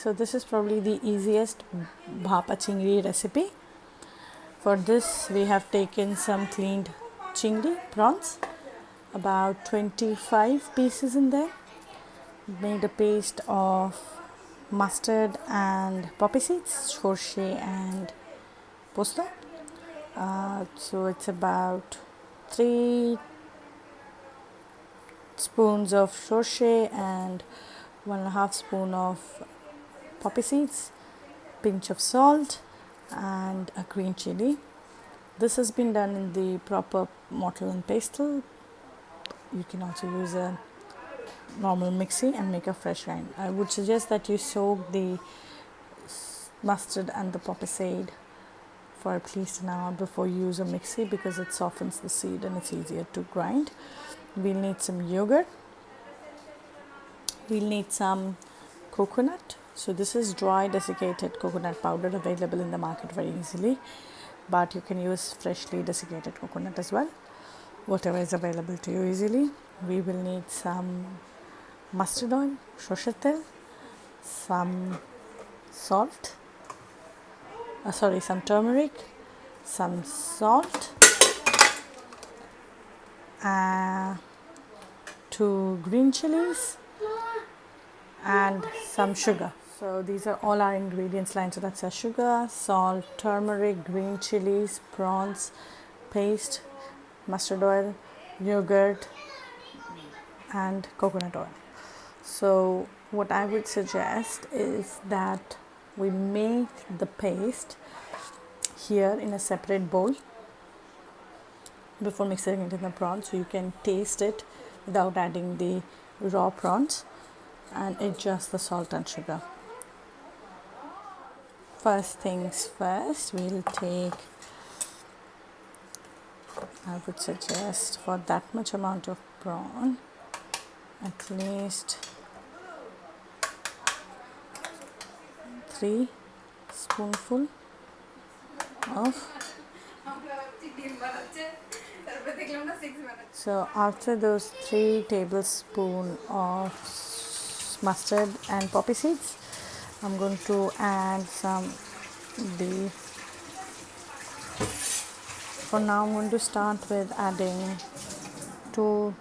So this is probably the easiest Bhappa Chingri recipe. For this we have taken some cleaned chingri prawns, about 25 pieces in there. Made a paste of mustard and poppy seeds, sorche and posta. So it's about 3 spoons of sorche and 1.5 spoon of poppy seeds, pinch of salt and a green chili. This has been done in the proper mortar and pestle. You can also use a normal mixie and make a fresh grind. I would suggest that you soak the mustard and the poppy seed for at least an hour before you use a mixie, because it softens the seed and it's easier to grind. We'll need some yogurt. We'll need some coconut. So this is dry desiccated coconut powder, available in the market very easily, but you can use freshly desiccated coconut as well, whatever is available to you easily. We will need some mustard oil, sorche tel, some salt, some turmeric, some salt, 2 green chilies and some sugar. So these are all our ingredients line. So that's our sugar, salt, turmeric, green chilies, prawns, paste, mustard oil, yogurt and coconut oil. So what I would suggest is that we make the paste here in a separate bowl before mixing it in the prawns, so you can taste it without adding the raw prawns, and adjust the salt and sugar. First things first, we'll take, I would suggest for that much amount of prawn, at least 3 spoonful of. So after those 3 tablespoons of mustard and poppy seeds, I'm going to add some for now I'm going to start with adding 3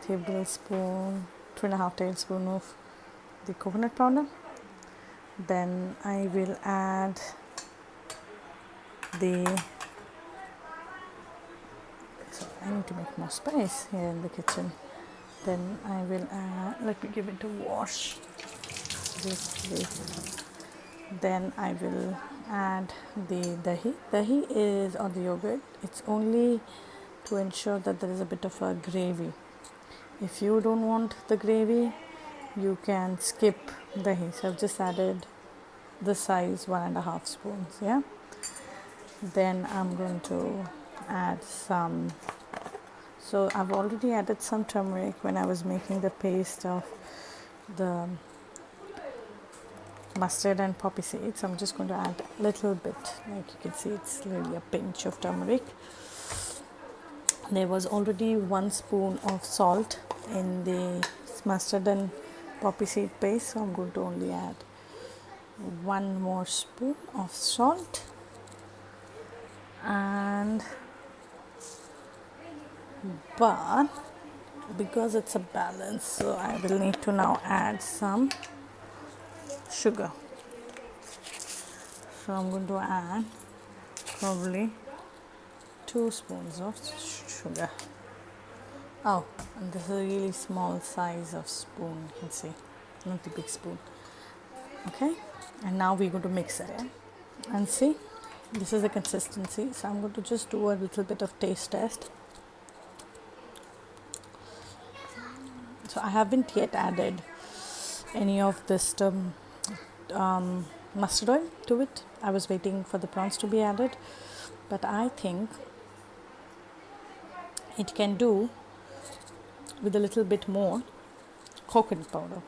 tablespoon, 2.5 tablespoon of the coconut powder. Then I will add I need to make more space here in the kitchen. Then I will add, let me give it a wash. Then I will add the dahi. Dahi is, or the yogurt, it's only to ensure that there is a bit of a gravy. If you don't want the gravy, you can skip dahi. So I've just added this size 1.5 spoons. Yeah. Then I'm going to add some. So I've already added some turmeric when I was making the paste of the mustard and poppy seeds. I'm just going to add a little bit, like you can see it's really a pinch of turmeric. There was already 1 spoon of salt in the mustard and poppy seed paste, so I'm going to only add 1 more spoon of salt, but because it's a balance, so I will need to now add some sugar. So I'm going to add probably 2 spoons of sugar. Oh, and this is a really small size of spoon, you can see, not the big spoon. Okay, and now we're going to mix it and see, this is the consistency. So I'm going to just do a little bit of taste test. So I haven't yet added any of this mustard oil to it. I was waiting for the prawns to be added, but I think it can do with a little bit more coconut powder.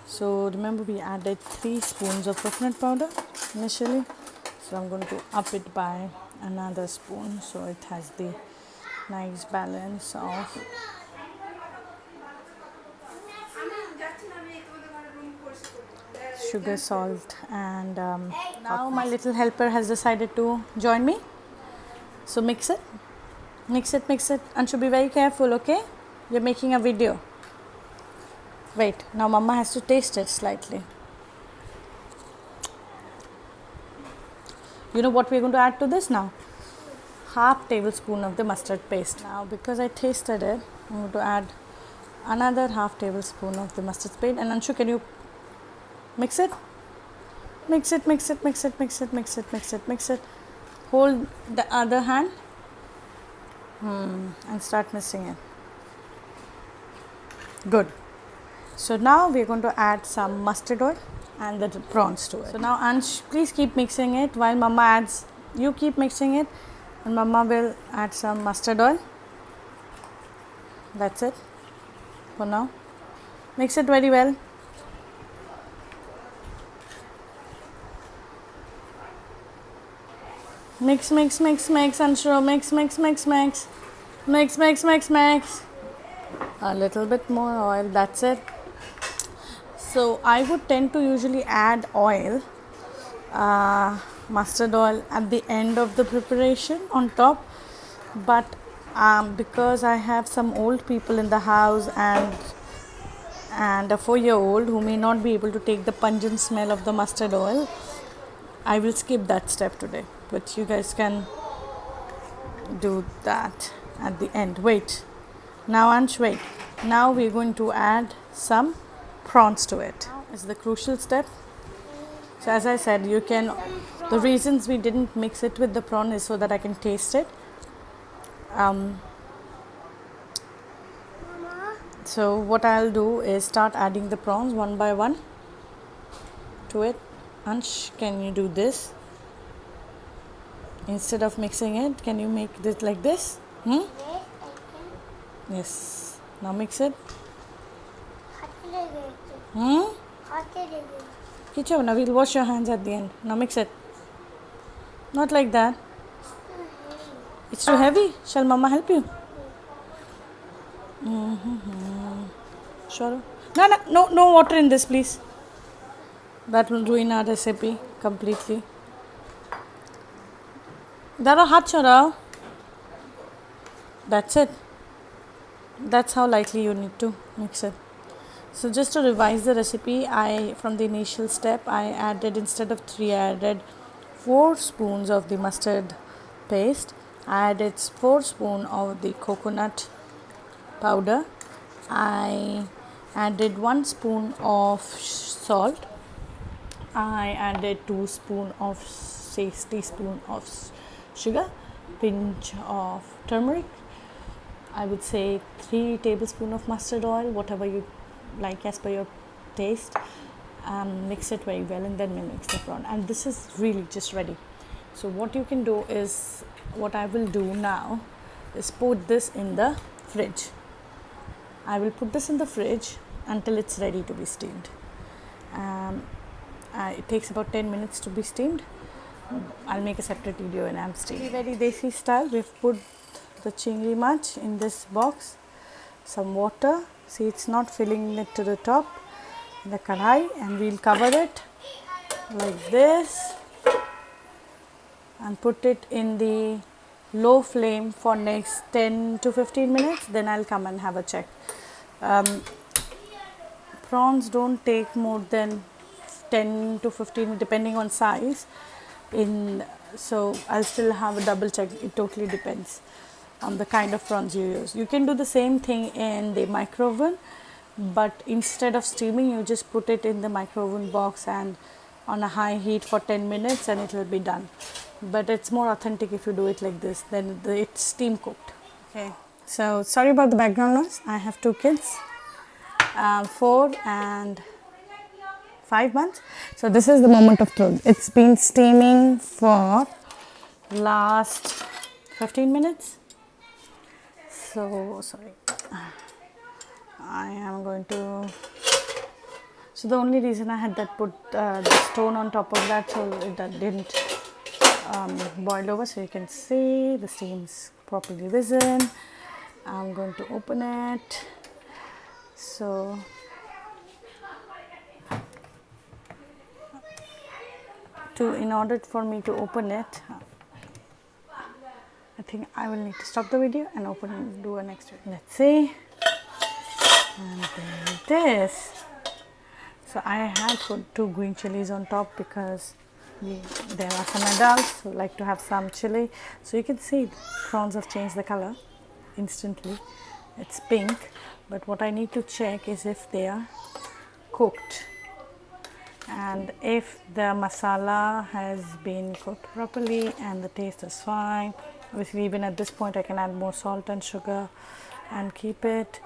So remember, we added 3 spoons of coconut powder initially, so I'm going to up it by another spoon, so it has the nice balance of sugar, salt, and now my little helper has decided to join me. So mix it, mix it, mix it. And should be very careful, okay? You're making a video. Wait, now Mama has to taste it slightly. You know what we're going to add to this now? Half tablespoon of the mustard paste. Now because I tasted it, I'm going to add another half tablespoon of the mustard paste. And Anshu, can you mix it? Mix it, mix it, mix it, mix it, mix it, mix it, mix it. Hold the other hand and start mixing it. Good. So now we're going to add some mustard oil and the prawns to it. So now Ansh, please keep mixing it while Mama adds. You keep mixing it and Mama will add some mustard oil. That's it for now. Mix it very well. Mix, mix, mix, mix, Anshu. Mix, mix, mix, mix. Mix, mix, mix, mix. A little bit more oil. That's it. So I would tend to usually add oil, mustard oil at the end of the preparation on top. But because I have some old people in the house and a 4-year-old who may not be able to take the pungent smell of the mustard oil, I will skip that step today. But you guys can do that at the end. Wait. Now Ansh, wait. Now we're going to add some prawns to it. Now is the crucial step. So as I said, you can, the reasons we didn't mix it with the prawn is so that I can taste it. So what I'll do is start adding the prawns one by one to it. Ansh, can you do this? Instead of mixing it, can you make this like this? Yes, I can. Yes. Now mix it. Hot Kicho, now we'll wash your hands at the end. Now mix it. Not like that. It's too heavy. Shall Mama help you? Sure. No water in this, please. That will ruin our recipe completely. Daro hot chorao. That's it. That's how lightly you need to mix it. So just to revise the recipe, from the initial step, I added, instead of 3, I added 4 spoons of the mustard paste. I added 4 spoons of the coconut powder. I added 1 spoon of salt. I added 2 spoons of teaspoon of sugar, pinch of turmeric. I would say 3 tablespoons of mustard oil, whatever you like as per your taste. Mix it very well and then we mix the prawn. And this is really just ready. So what you can do is, what I will do now is put this in the fridge. I will put this in the fridge until it's ready to be steamed. It takes about 10 minutes to be steamed. I'll make a separate video when I'm steaming. Very desi style, we've put the chingri mach in this box, some water. See, it's not filling it to the top in the kadhai, and we'll cover it like this and put it in the low flame for next 10 to 15 minutes. Then I'll come and have a check. Prawns don't take more than 10 to 15 depending on size. So I'll still have a double check. It totally depends on the kind of prawns you use. You can do the same thing in the micro oven, but instead of steaming, you just put it in the micro oven box and on a high heat for 10 minutes and it will be done. But it's more authentic if you do it like this, then it's steam cooked. Okay, so sorry about the background noise. I have 2 kids, 4 and 5 months. So this is the moment of truth. It's been steaming for last 15 minutes. So sorry, I am going to, so the only reason I had that put the stone on top of that, so it didn't boil over. So you can see the steam's properly risen. I'm going to open it. So in order for me to open it, I think I will need to stop the video and do a next video. Let's see. And there it is. So I had put 2 green chilies on top because there are some adults who like to have some chili. So you can see prawns have changed the color instantly. It's pink, but what I need to check is if they are cooked and if the masala has been cooked properly and the taste is fine. Obviously, even at this point I can add more salt and sugar and keep it,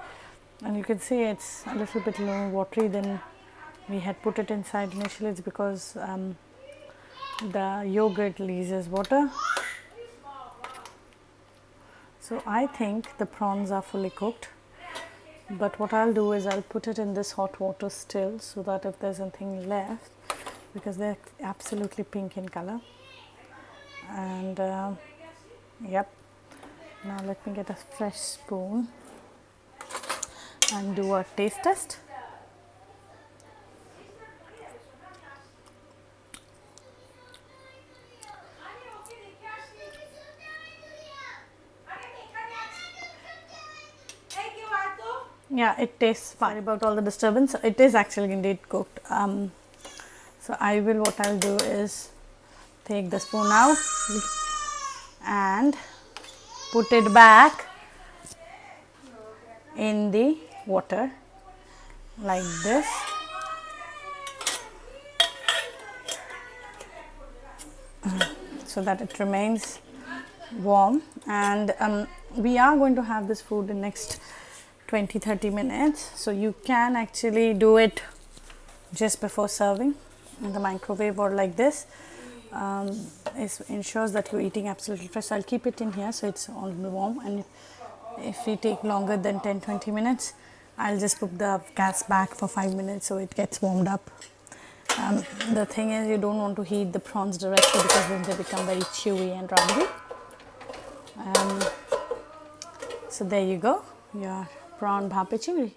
and you can see it's a little bit more watery than we had put it inside initially. It's because the yogurt releases water. So I think the prawns are fully cooked, but what I'll do is I'll put it in this hot water still, so that if there's anything left, because they're absolutely pink in color. And yep, now let me get a fresh spoon and do a taste test. Yeah, it tastes fine. Sorry about all the disturbance. It is actually indeed cooked. So what I'll do is take the spoon out and put it back in the water like this. So that it remains warm, and we are going to have this food in next 20-30 minutes, so you can actually do it just before serving in the microwave or like this. It ensures that you're eating absolutely fresh. I'll keep it in here so it's all warm, and if we take longer than 10-20 minutes, I'll just put the gas back for 5 minutes so it gets warmed up. The thing is, you don't want to heat the prawns directly because then they become very chewy and rubbery. So there you go, your prawn Bhappa Chingri.